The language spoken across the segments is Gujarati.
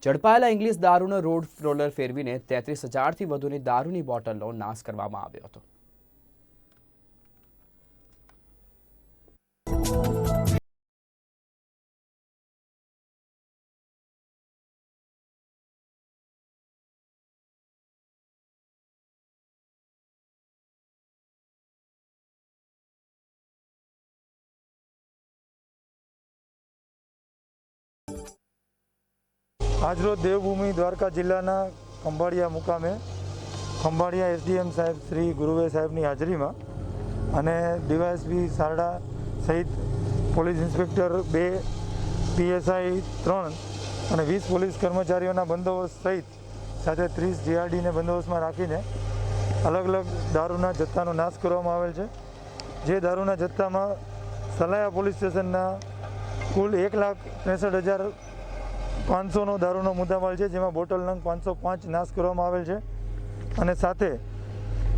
ઝડપાયેલા ઇંગ્લિશ દારૂનો રોડ રોલર ફેરવીને 33,000થી વધુની દારૂની બોટલનો નાશ કરવામાં આવ્યો હતો। આજરોજ દેવભૂમિ દ્વારકા જિલ્લાના ખંભાળિયા મુકામે ખંભાળિયા એસડીએમ સાહેબ શ્રી ગુરુવે સાહેબની હાજરીમાં અને ડીવાયએસપી સારડા સહિત પોલીસ ઇન્સ્પેક્ટર 2, પીએસઆઈ 3 અને 20 પોલીસ કર્મચારીઓના બંદોબસ્ત સહિત સાથે 30 જીઆરડીને બંદોબસ્તમાં રાખીને અલગ અલગ દારૂના જથ્થાનો નાશ કરવામાં આવેલ છે। જે દારૂના જથ્થામાં સલાયા પોલીસ સ્ટેશનના કુલ 1,63,500નો દારૂનો મુદ્દામાલ છે, જેમાં બોટલ નંગ 505 નાશ કરવામાં આવેલ છે અને સાથે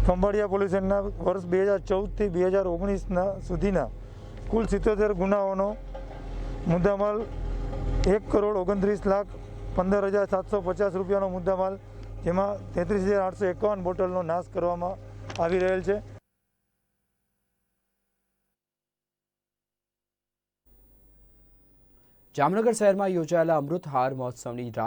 ખંભાળિયા પોલીસ સ્ટેશનના વર્ષ 2014થી 2019 સુધીના કુલ 77 ગુનાઓનો મુદ્દામાલ 1,29,15,750 રૂપિયાનો મુદ્દામાલ, જેમાં 33,851 બોટલનો નાશ કરવામાં આવી રહેલ છે। જામનગર શહેરમાં યોજાયેલા અમૃત હાર મહોત્સવની